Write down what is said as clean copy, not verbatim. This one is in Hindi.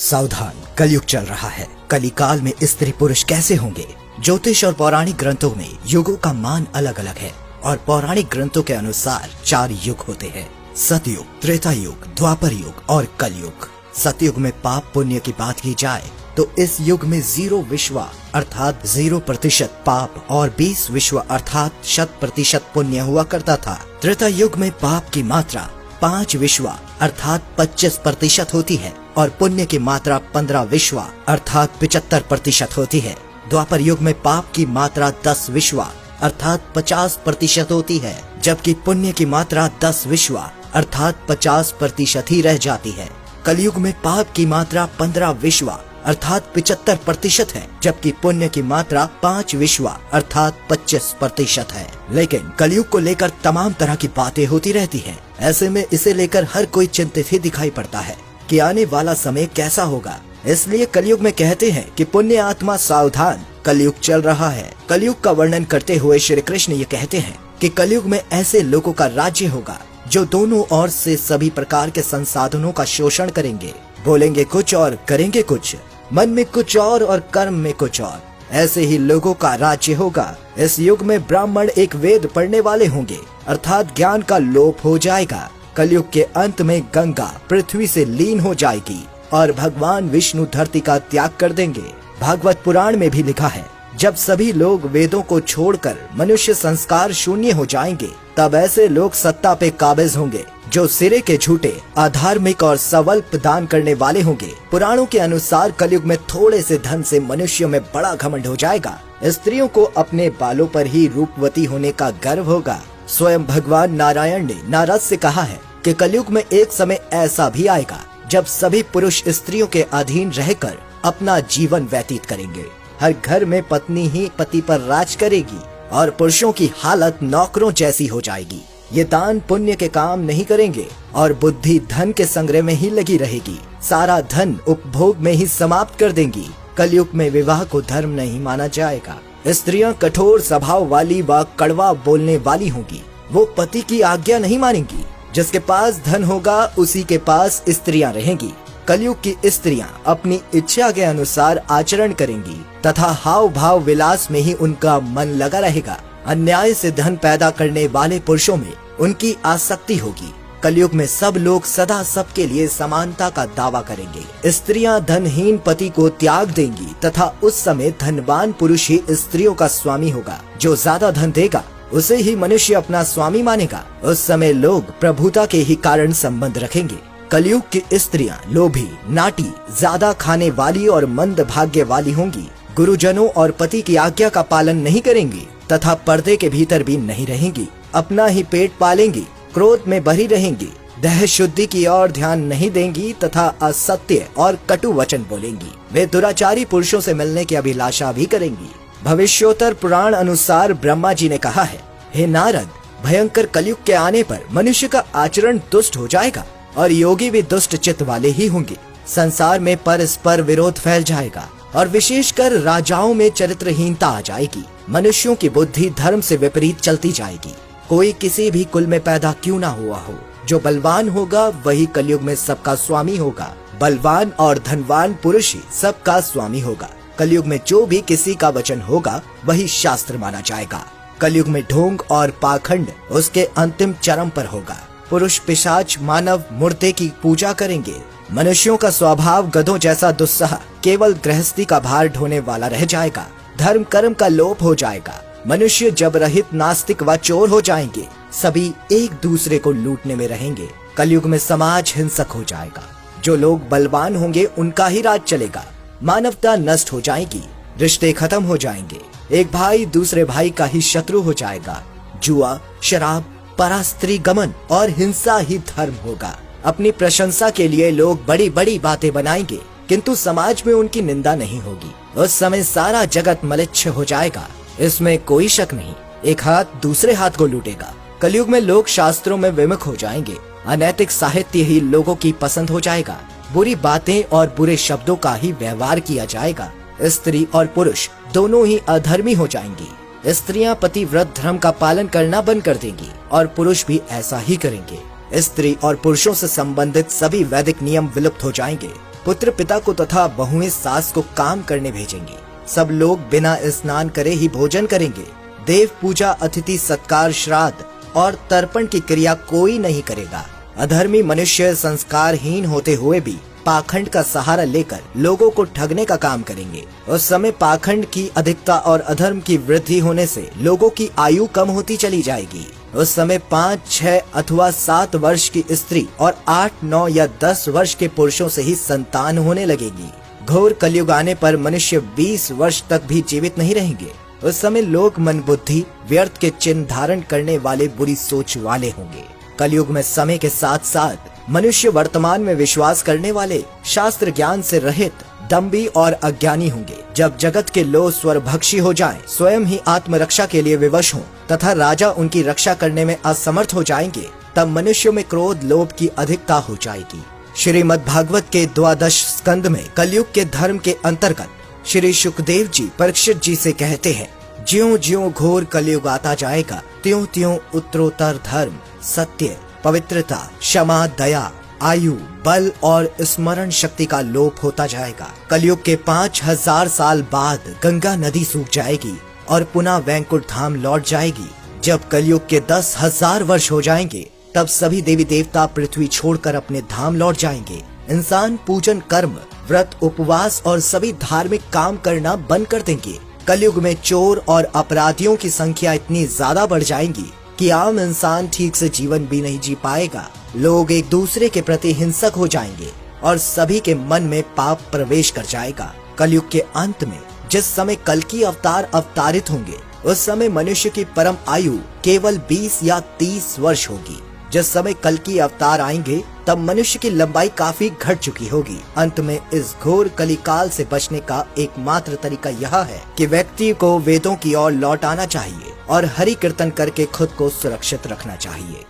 सावधान, कलयुग चल रहा है। कलिकाल में स्त्री पुरुष कैसे होंगे? ज्योतिष और पौराणिक ग्रंथों में युगों का मान अलग अलग है और पौराणिक ग्रंथों के अनुसार 4 युग होते हैं: सतयुग, त्रेता युग, द्वापर युग और कलयुग। सतयुग में पाप पुण्य की बात की जाए तो इस युग में 0 विश्वा अर्थात 0% पाप और 20 विश्व अर्थात 100% पुण्य हुआ करता था। त्रेता युग में पाप की मात्रा 5 विश्वा अर्थात 25% होती है और पुण्य की मात्रा 15 विश्वा अर्थात 75% होती है। द्वापर युग में पाप की मात्रा 10 विश्वा अर्थात 50% होती है, जबकि पुण्य की मात्रा 10 विश्वा अर्थात 50% ही रह जाती है। कलयुग में पाप की मात्रा 15 विश्वा अर्थात 75% है, जबकि पुण्य की मात्रा 5 विश्वा अर्थात 25% है। लेकिन कलयुग को लेकर तमाम तरह की बातें होती रहती हैं। ऐसे में इसे लेकर हर कोई चिंतित ही दिखाई पड़ता है कि आने वाला समय कैसा होगा। इसलिए कलयुग में कहते हैं कि पुण्य आत्मा सावधान, कलयुग चल रहा है। कलयुग का वर्णन करते हुए श्री कृष्ण ये कहते हैं कि कलयुग में ऐसे लोगों का राज्य होगा जो दोनों ओर से सभी प्रकार के संसाधनों का शोषण करेंगे, बोलेंगे कुछ और करेंगे कुछ, मन में कुछ और कर्म में कुछ और। ऐसे ही लोगों का राज्य होगा। इस युग में ब्राह्मण एक वेद पढ़ने वाले होंगे अर्थात ज्ञान का लोप हो जाएगा। कलयुग के अंत में गंगा पृथ्वी से लीन हो जाएगी और भगवान विष्णु धरती का त्याग कर देंगे। भागवत पुराण में भी लिखा है, जब सभी लोग वेदों को छोड़कर मनुष्य संस्कार शून्य हो जाएंगे, तब ऐसे लोग सत्ता पे काबिज होंगे जो सिरे के झूठे, अधार्मिक और सवल्प दान करने वाले होंगे। पुराणों के अनुसार कलयुग में थोड़े से धन से मनुष्यों में बड़ा घमंड हो जाएगा। स्त्रियों को अपने बालों पर ही रूपवती होने का गर्व होगा। स्वयं भगवान नारायण ने नारद से कहा है कि कलयुग में एक समय ऐसा भी आएगा जब सभी पुरुष स्त्रियों के अधीन रहकर अपना जीवन व्यतीत करेंगे। हर घर में पत्नी ही पति पर राज करेगी और पुरुषों की हालत नौकरों जैसी हो जाएगी। ये दान पुण्य के काम नहीं करेंगे और बुद्धि धन के संग्रह में ही लगी रहेगी। सारा धन उपभोग में ही समाप्त कर देंगी। कलयुग में विवाह को धर्म नहीं माना जाएगा। स्त्रियां कठोर स्वभाव वाली व कड़वा बोलने वाली होंगी। वो पति की आज्ञा नहीं मानेंगी। जिसके पास धन होगा उसी के पास स्त्रियां रहेंगी। कलयुग की स्त्रियां अपनी इच्छा के अनुसार आचरण करेंगी तथा हाव भाव विलास में ही उनका मन लगा रहेगा। अन्याय से धन पैदा करने वाले पुरुषों में उनकी आसक्ति होगी। कलयुग में सब लोग सदा सबके लिए समानता का दावा करेंगे। स्त्रियां धनहीन पति को त्याग देंगी तथा उस समय धनवान पुरुष ही स्त्रियों का स्वामी होगा। जो ज्यादा धन देगा उसे ही मनुष्य अपना स्वामी मानेगा। उस समय लोग प्रभुता के ही कारण संबंध रखेंगे। कलयुग की स्त्रियां लोभी, नाटी, ज्यादा खाने वाली और मंद भाग्य वाली होंगी। गुरुजनों और पति की आज्ञा का पालन नहीं करेंगी तथा पर्दे के भीतर भी नहीं रहेंगी। अपना ही पेट पालेंगी, क्रोध में भरी रहेंगी, देह शुद्धि की ओर ध्यान नहीं देंगी तथा असत्य और कटु वचन बोलेंगी। वे दुराचारी पुरुषों से मिलने की अभिलाषा भी करेंगी। भविष्योत्तर पुराण अनुसार ब्रह्मा जी ने कहा है, हे नारद, भयंकर कलयुग के आने पर मनुष्य का आचरण दुष्ट हो जाएगा और योगी भी दुष्ट चित्त वाले ही होंगे। संसार में परस्पर विरोध फैल जाएगा और विशेषकर राजाओं में चरित्रहीनता आ जाएगी। मनुष्यों की बुद्धि धर्म से विपरीत चलती जाएगी। कोई किसी भी कुल में पैदा क्यों ना हुआ हो, जो बलवान होगा वही कलयुग में सबका स्वामी होगा। बलवान और धनवान पुरुष ही सबका स्वामी होगा। कलयुग में जो भी किसी का वचन होगा वही शास्त्र माना जाएगा। कलयुग में ढोंग और पाखंड उसके अंतिम चरम पर होगा। पुरुष पिशाच मानव मुर्दे की पूजा करेंगे। मनुष्यों का स्वभाव गधों जैसा दुस्सह, केवल गृहस्थी का भार ढोने वाला रह जाएगा। धर्म कर्म का लोप हो जाएगा। मनुष्य जब रहित नास्तिक व चोर हो जाएंगे। सभी एक दूसरे को लूटने में रहेंगे। कलयुग में समाज हिंसक हो जाएगा। जो लोग बलवान होंगे उनका ही राज चलेगा। मानवता नष्ट हो जाएगी। रिश्ते खत्म हो जाएंगे। एक भाई दूसरे भाई का ही शत्रु हो जाएगा। जुआ, शराब, परास्त्री गमन और हिंसा ही धर्म होगा। अपनी प्रशंसा के लिए लोग बड़ी बड़ी बातें बनाएंगे किंतु समाज में उनकी निंदा नहीं होगी। उस समय सारा जगत मलिच्छ हो जाएगा, इसमें कोई शक नहीं। एक हाथ दूसरे हाथ को लूटेगा। कलयुग में लोग शास्त्रों में विमुख हो जाएंगे। अनैतिक साहित्य ही लोगों की पसंद हो जाएगा। बुरी बातें और बुरे शब्दों का ही व्यवहार किया जाएगा। स्त्री और पुरुष दोनों ही अधर्मी हो जाएंगी। स्त्रियां पतिव्रत धर्म का पालन करना बंद कर देंगी और पुरुष भी ऐसा ही करेंगे। स्त्री और पुरुषों से संबंधित सभी वैदिक नियम विलुप्त हो जाएंगे। पुत्र पिता को तथा बहुएं सास को काम करने भेजेंगी। सब लोग बिना स्नान करे ही भोजन करेंगे। देव पूजा, अतिथि सत्कार, श्राद्ध और तर्पण की क्रिया कोई नहीं करेगा। अधर्मी मनुष्य संस्कारहीन होते हुए भी पाखंड का सहारा लेकर लोगों को ठगने का काम करेंगे। उस समय पाखंड की अधिकता और अधर्म की वृद्धि होने से लोगों की आयु कम होती चली जाएगी। उस समय 5, 6 अथवा 7 वर्ष की स्त्री और 8, 9 या 10 वर्ष के पुरुषों से ही संतान होने लगेगी। घोर कलयुग आने पर मनुष्य 20 वर्ष तक भी जीवित नहीं रहेंगे। उस समय लोग मन बुद्धि व्यर्थ के चिन्ह धारण करने वाले, बुरी सोच वाले होंगे। कलयुग में समय के साथ साथ मनुष्य वर्तमान में विश्वास करने वाले, शास्त्र ज्ञान से रहित, दम्भी और अज्ञानी होंगे। जब जगत के लोग स्वरभक्षी हो जाएं, स्वयं ही आत्मरक्षा के लिए विवश हों तथा राजा उनकी रक्षा करने में असमर्थ हो जाएंगे, तब मनुष्यों में क्रोध, लोभ की अधिकता हो जाएगी। श्रीमद् भागवत के 12 स्कंद में कलयुग के धर्म के अंतर्गत श्री सुखदेव जी परीक्षित जी से कहते हैं, ज्यों ज्यों घोर कलयुग आता जाएगा, त्यों त्यों उत्तरोत्तर धर्म, सत्य, पवित्रता, क्षमा, दया, आयु, बल और स्मरण शक्ति का लोप होता जाएगा। कलयुग के 5000 साल बाद गंगा नदी सूख जाएगी और पुनः वैकुंठ धाम लौट जाएगी। जब कलयुग के 10,000 वर्ष हो जाएंगे, तब सभी देवी देवता पृथ्वी छोड़कर अपने धाम लौट जाएंगे। इंसान पूजन, कर्म, व्रत, उपवास और सभी धार्मिक काम करना बंद कर देंगे। कलयुग में चोर और अपराधियों की संख्या इतनी ज्यादा बढ़ जाएंगी कि आम इंसान ठीक से जीवन भी नहीं जी पाएगा। लोग एक दूसरे के प्रति हिंसक हो जाएंगे और सभी के मन में पाप प्रवेश कर जाएगा। कलयुग के अंत में जिस समय कल्कि अवतार अवतारित होंगे, उस समय मनुष्य की परम आयु केवल 20 या 30 वर्ष होगी। जिस समय कल्कि अवतार आएंगे, तब मनुष्य की लंबाई काफी घट चुकी होगी। अंत में इस घोर कलिकाल से बचने का एकमात्र तरीका यह है कि व्यक्ति को वेदों की ओर लौट आना चाहिए और हरि कीर्तन करके खुद को सुरक्षित रखना चाहिए।